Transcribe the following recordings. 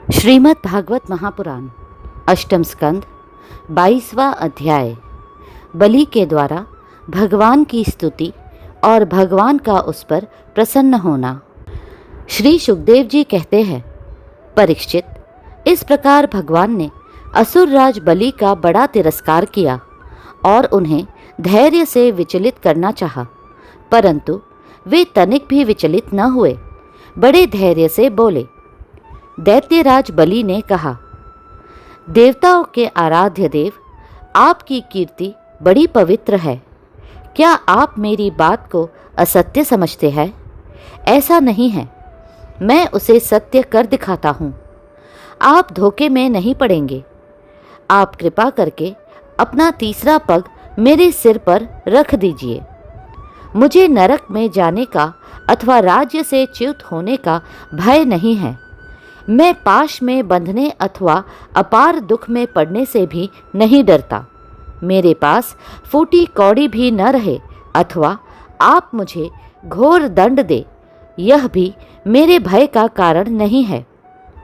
श्रीमद् भागवत महापुराण अष्टम स्कंद 22वां अध्याय। बलि के द्वारा भगवान की स्तुति और भगवान का उस पर प्रसन्न होना। श्री सुखदेव जी कहते हैं, परीक्षित, इस प्रकार भगवान ने असुर राज बलि का बड़ा तिरस्कार किया और उन्हें धैर्य से विचलित करना चाहा, परंतु वे तनिक भी विचलित न हुए। बड़े धैर्य से बोले। दैत्यराज बलि ने कहा, देवताओं के आराध्य देव, आपकी कीर्ति बड़ी पवित्र है। क्या आप मेरी बात को असत्य समझते हैं? ऐसा नहीं है, मैं उसे सत्य कर दिखाता हूँ। आप धोखे में नहीं पड़ेंगे। आप कृपा करके अपना तीसरा पग मेरे सिर पर रख दीजिए। मुझे नरक में जाने का अथवा राज्य से च्युत होने का भय नहीं है। मैं पाश में बंधने अथवा अपार दुख में पड़ने से भी नहीं डरता। मेरे पास फूटी कौड़ी भी न रहे अथवा आप मुझे घोर दंड दे, यह भी मेरे भय का कारण नहीं है।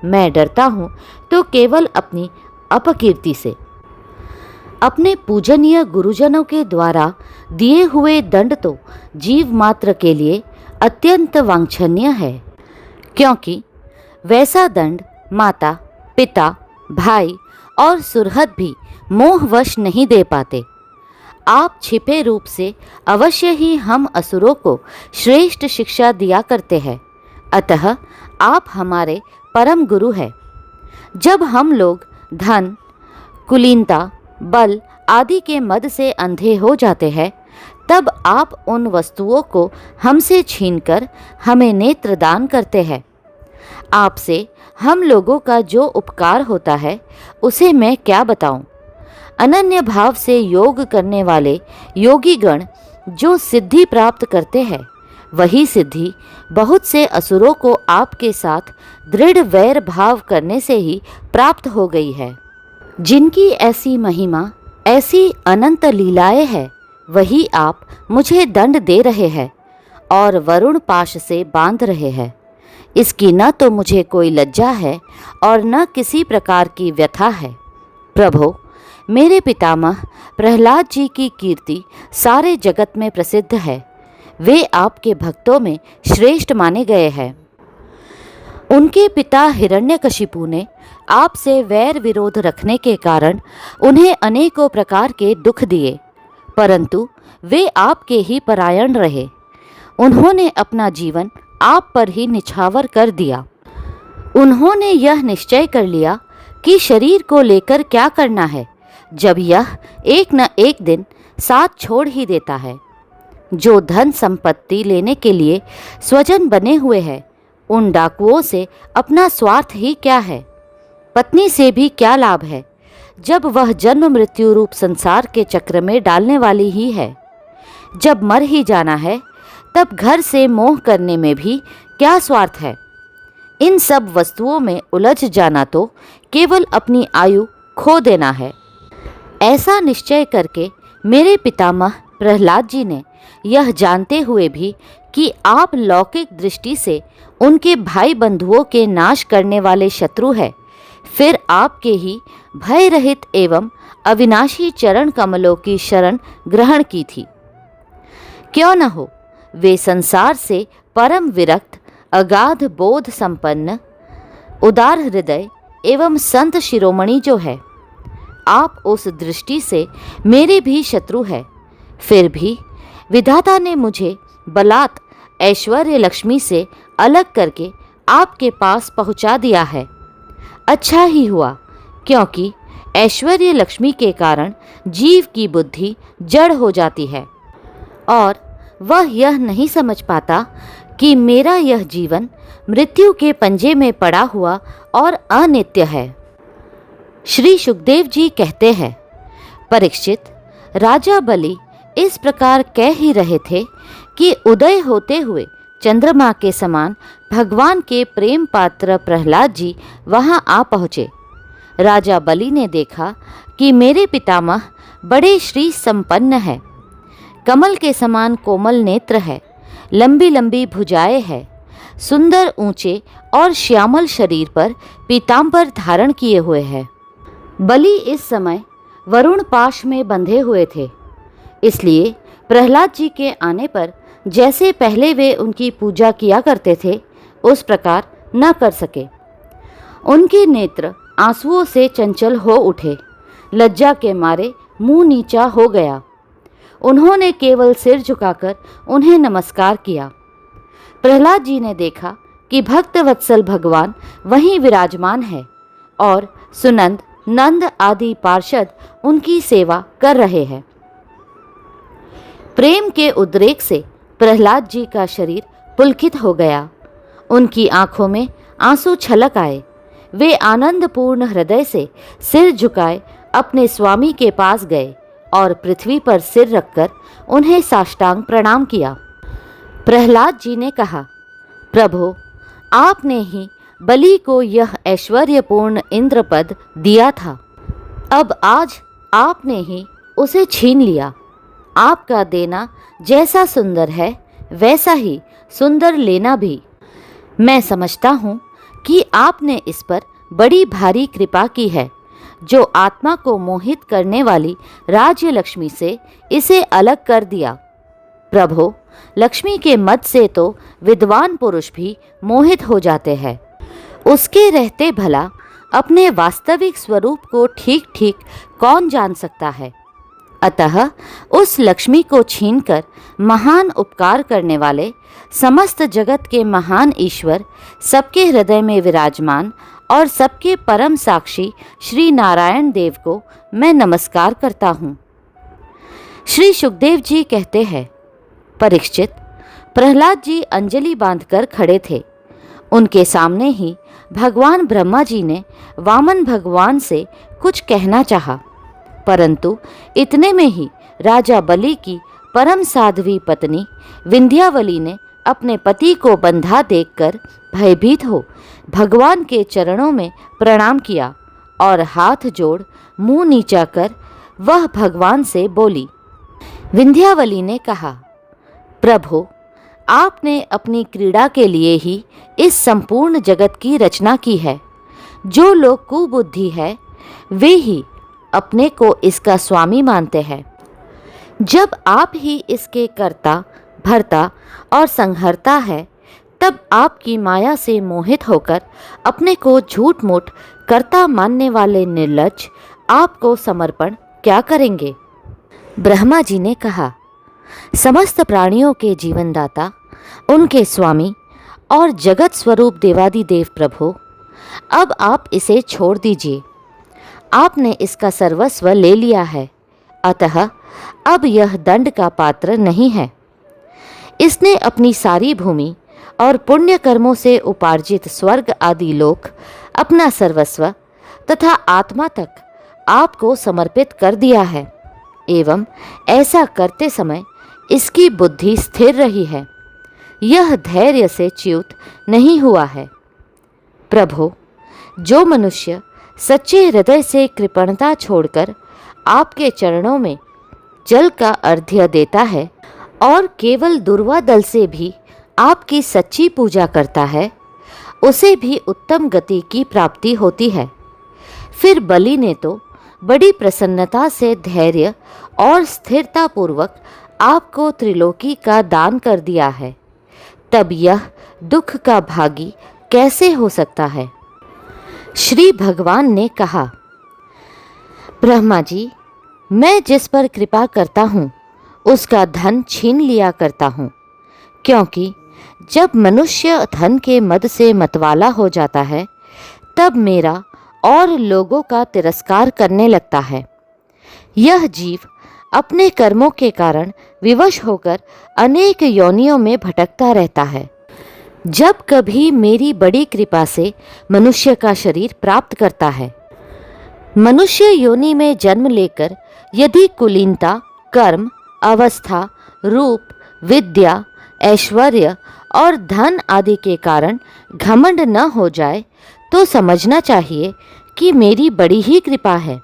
मैं डरता हूँ तो केवल अपनी अपकीर्ति से। अपने पूजनीय गुरुजनों के द्वारा दिए हुए दंड तो जीव मात्र के लिए अत्यंत वांछनीय है, क्योंकि वैसा दंड माता, पिता, भाई और सुहृद भी मोहवश नहीं दे पाते। आप छिपे रूप से अवश्य ही हम असुरों को श्रेष्ठ शिक्षा दिया करते हैं, अतः आप हमारे परम गुरु हैं। जब हम लोग धन, कुलीनता, बल आदि के मद से अंधे हो जाते हैं, तब आप उन वस्तुओं को हमसे छीनकर हमें नेत्र दान करते हैं। आपसे हम लोगों का जो उपकार होता है उसे मैं क्या बताऊं। अनन्य भाव से योग करने वाले योगीगण जो सिद्धि प्राप्त करते हैं, वही सिद्धि बहुत से असुरों को आपके साथ दृढ़ वैर भाव करने से ही प्राप्त हो गई है। जिनकी ऐसी महिमा, ऐसी अनंत लीलाएं हैं, वही आप मुझे दंड दे रहे हैं और वरुण पाश से बांध रहे हैं। इसकी न तो मुझे कोई लज्जा है और न किसी प्रकार की व्यथा है। प्रभो, मेरे पितामह प्रहलाद जी की कीर्ति सारे जगत में प्रसिद्ध है। वे आपके भक्तों में श्रेष्ठ माने गए हैं। उनके पिता हिरण्यकशिपु ने आपसे वैर विरोध रखने के कारण उन्हें अनेकों प्रकार के दुख दिए, परंतु वे आपके ही परायण रहे। उन्होंने अपना जीवन आप पर ही निछावर कर दिया। उन्होंने यह निश्चय कर लिया कि शरीर को लेकर क्या करना है, जब यह एक न एक दिन साथ छोड़ ही देता है। जो धन संपत्ति लेने के लिए स्वजन बने हुए हैं, उन डाकुओं से अपना स्वार्थ ही क्या है। पत्नी से भी क्या लाभ है, जब वह जन्म मृत्यु रूप संसार के चक्र में डालने वाली ही है। जब मर ही जाना है, तब घर से मोह करने में भी क्या स्वार्थ है। इन सब वस्तुओं में उलझ जाना तो केवल अपनी आयु खो देना है। ऐसा निश्चय करके मेरे पितामह प्रहलाद जी ने, यह जानते हुए भी कि आप लौकिक दृष्टि से उनके भाई बंधुओं के नाश करने वाले शत्रु हैं, फिर आपके ही भय रहित एवं अविनाशी चरण कमलों की शरण ग्रहण की थी। क्यों न हो, वे संसार से परम विरक्त, अगाध बोध संपन्न, उदार हृदय एवं संत शिरोमणि जो है, आप उस दृष्टि से मेरे भी शत्रु है। फिर भी विधाता ने मुझे बलात् ऐश्वर्य लक्ष्मी से अलग करके आपके पास पहुंचा दिया है। अच्छा ही हुआ, क्योंकि ऐश्वर्य लक्ष्मी के कारण जीव की बुद्धि जड़ हो जाती है और वह यह नहीं समझ पाता कि मेरा यह जीवन मृत्यु के पंजे में पड़ा हुआ और अनित्य है। श्री सुखदेव जी कहते हैं, परीक्षित, राजा बलि इस प्रकार कह ही रहे थे कि उदय होते हुए चंद्रमा के समान भगवान के प्रेम पात्र प्रहलाद जी वहां आ पहुँचे। राजा बलि ने देखा कि मेरे पितामह बड़े श्री संपन्न है। कमल के समान कोमल नेत्र है, लंबी लंबी भुजाएं है, सुंदर ऊंचे और श्यामल शरीर पर पीतांबर धारण किए हुए है। बलि इस समय वरुण पाश में बंधे हुए थे, इसलिए प्रहलाद जी के आने पर जैसे पहले वे उनकी पूजा किया करते थे उस प्रकार न कर सके। उनके नेत्र आंसुओं से चंचल हो उठे, लज्जा के मारे मुंह नीचा हो गया। उन्होंने केवल सिर झुकाकर उन्हें नमस्कार किया। प्रहलाद जी ने देखा कि भक्त वत्सल भगवान वहीं विराजमान है और सुनंद, नंद आदि पार्षद उनकी सेवा कर रहे हैं। प्रेम के उद्रेक से प्रहलाद जी का शरीर पुलकित हो गया। उनकी आंखों में आंसू छलक आए। वे आनंदपूर्ण हृदय से सिर झुकाए अपने स्वामी के पास गए और पृथ्वी पर सिर रखकर उन्हें साष्टांग प्रणाम किया। प्रहलाद जी ने कहा, प्रभु, आपने ही बलि को यह ऐश्वर्यपूर्ण इंद्र पद दिया था, अब आज आपने ही उसे छीन लिया। आपका देना जैसा सुंदर है वैसा ही सुंदर लेना भी। मैं समझता हूँ कि आपने इस पर बड़ी भारी कृपा की है, जो आत्मा को मोहित करने वाली राज्य लक्ष्मी से इसे अलग कर दिया। प्रभु, लक्ष्मी के मद से तो विद्वान पुरुष भी मोहित हो जाते हैं। उसके रहते भला अपने वास्तविक स्वरूप को ठीक ठीक कौन जान सकता है। अतः उस लक्ष्मी को छीनकर महान उपकार करने वाले समस्त जगत के महान ईश्वर, सबके हृदय में विराजमान और सबके परम साक्षी श्री नारायण देव को मैं नमस्कार करता हूँ। श्री सुखदेव जी कहते हैं, परीक्षित, प्रहलाद जी अंजलि बांधकर खड़े थे। उनके सामने ही भगवान ब्रह्मा जी ने वामन भगवान से कुछ कहना चाहा, परंतु इतने में ही राजा बलि की परम साध्वी पत्नी विंध्यावली ने अपने पति को बंधा देखकर भयभीत हो भगवान के चरणों में प्रणाम किया और हाथ जोड़ मुंह नीचा कर वह भगवान से बोली। विंध्यावली ने कहा, प्रभु, आपने अपनी क्रीड़ा के लिए ही इस संपूर्ण जगत की रचना की है। जो लोग कुबुद्धि है वे ही अपने को इसका स्वामी मानते हैं। जब आप ही इसके कर्ता, भर्ता और संहर्ता है, तब आपकी माया से मोहित होकर अपने को झूठ मूठ कर्ता मानने वाले निर्लज्ज आपको समर्पण क्या करेंगे। ब्रह्मा जी ने कहा, समस्त प्राणियों के जीवनदाता, उनके स्वामी और जगत स्वरूप देवादिदेव प्रभु, अब आप इसे छोड़ दीजिए। आपने इसका सर्वस्व ले लिया है, अतः अब यह दंड का पात्र नहीं है। इसने अपनी सारी भूमि और पुण्य कर्मों से उपार्जित स्वर्ग आदि लोक, अपना सर्वस्व तथा आत्मा तक आपको समर्पित कर दिया है एवं ऐसा करते समय इसकी बुद्धि स्थिर रही है। यह धैर्य से च्युत नहीं हुआ है। प्रभु, जो मनुष्य सच्चे हृदय से कृपणता छोड़कर आपके चरणों में जल का अर्घ्य देता है और केवल दुर्वा दल से भी आपकी सच्ची पूजा करता है, उसे भी उत्तम गति की प्राप्ति होती है। फिर बलि ने तो बड़ी प्रसन्नता से धैर्य और स्थिरता पूर्वक आपको त्रिलोकी का दान कर दिया है, तब यह दुख का भागी कैसे हो सकता है। श्री भगवान ने कहा, ब्रह्मा जी, मैं जिस पर कृपा करता हूँ उसका धन छीन लिया करता हूँ, क्योंकि जब मनुष्य धन के मद से मतवाला हो जाता है तब मेरा और लोगों का तिरस्कार करने लगता है। यह जीव अपने कर्मों के कारण विवश होकर अनेक योनियों में भटकता रहता है। जब कभी मेरी बड़ी कृपा से मनुष्य का शरीर प्राप्त करता है, मनुष्य योनि में जन्म लेकर यदि कुलीनता, कर्म, अवस्था, रूप, विद्या, ऐश्वर्य और धन आदि के कारण घमंड न हो जाए तो समझना चाहिए कि मेरी बड़ी ही कृपा है।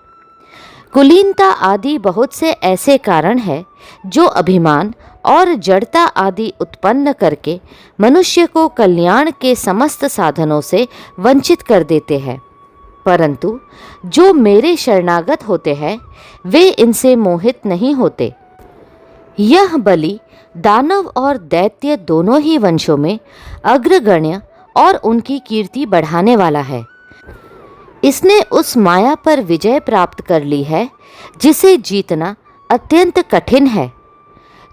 कुलीनता आदि बहुत से ऐसे कारण हैं जो अभिमान और जड़ता आदि उत्पन्न करके मनुष्य को कल्याण के समस्त साधनों से वंचित कर देते हैं। परंतु जो मेरे शरणागत होते हैं वे इनसे मोहित नहीं होते। यह बलि दानव और दैत्य दोनों ही वंशों में अग्रगण्य और उनकी कीर्ति बढ़ाने वाला है। इसने उस माया पर विजय प्राप्त कर ली है जिसे जीतना अत्यंत कठिन है।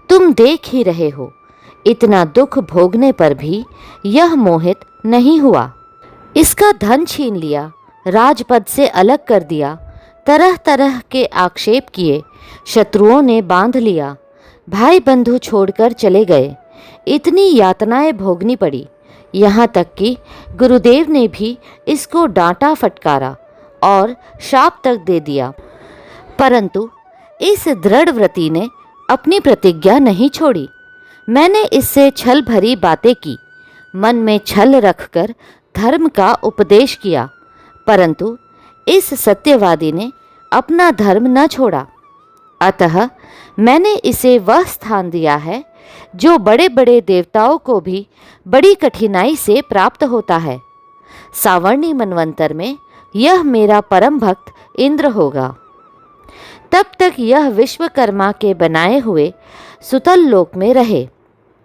तुम देख ही रहे हो, इतना दुख भोगने पर भी यह मोहित नहीं हुआ। इसका धन छीन लिया, राजपद से अलग कर दिया, तरह तरह के आक्षेप किए, शत्रुओं ने बांध लिया, भाई बंधु छोड़कर चले गए, इतनी यातनाएं भोगनी पड़ी। यहाँ तक कि गुरुदेव ने भी इसको डांटा फटकारा और शाप तक दे दिया, परंतु इस दृढ़ व्रती ने अपनी प्रतिज्ञा नहीं छोड़ी। मैंने इससे छल भरी बातें की, मन में छल रखकर धर्म का उपदेश किया, परंतु इस सत्यवादी ने अपना धर्म न छोड़ा। अतः मैंने इसे वह स्थान दिया है जो बड़े बड़े देवताओं को भी बड़ी कठिनाई से प्राप्त होता है। सावर्णी मनवंतर में यह मेरा परम भक्त इंद्र होगा। तब तक यह विश्वकर्मा के बनाए हुए सुतल लोक में रहे।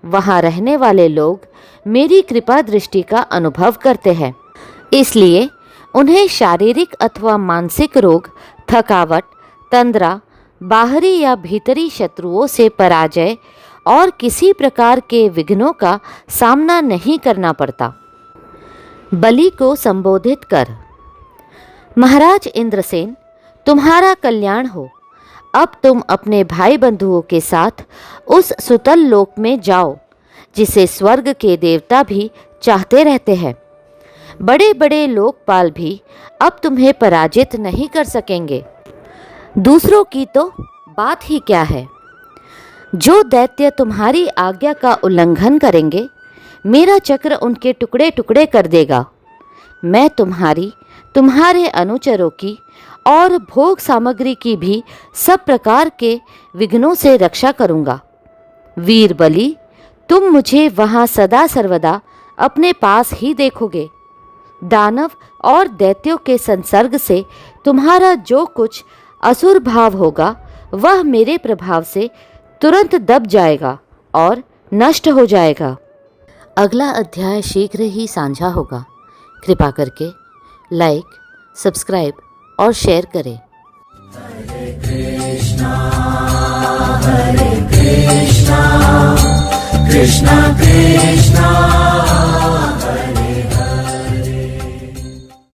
वहाँ रहने वाले लोग मेरी कृपा दृष्टि का अनुभव करते हैं, इसलिए उन्हें शारीरिक अथवा मानसिक रोग, थकावट, तंद्रा, बाहरी या भीतरी शत्रुओं से पराजय और किसी प्रकार के विघ्नों का सामना नहीं करना पड़ता। बलि को संबोधित कर, महाराज इंद्रसेन, तुम्हारा कल्याण हो। अब तुम अपने भाई बंधुओं के साथ उस सुतल लोक में जाओ जिसे स्वर्ग के देवता भी चाहते रहते हैं। बड़े बड़े लोकपाल भी अब तुम्हें पराजित नहीं कर सकेंगे। दूसरों की तो बात ही क्या है। जो दैत्य तुम्हारी आज्ञा का उल्लंघन करेंगे, मेरा चक्र उनके टुकड़े टुकड़े कर देगा। मैं तुम्हारी, तुम्हारे अनुचरों की और भोग सामग्री की भी सब प्रकार के विघ्नों से रक्षा करूँगा। वीर बलि, तुम मुझे वहाँ सदा सर्वदा अपने पास ही देखोगे। दानव और दैत्यों के संसर्ग से तुम्हारा जो कुछ असुर भाव होगा वह मेरे प्रभाव से तुरंत दब जाएगा और नष्ट हो जाएगा। अगला अध्याय शीघ्र ही साझा होगा। कृपा करके लाइक, सब्सक्राइब और शेयर करें। हरे कृष्णा कृष्णा कृष्णा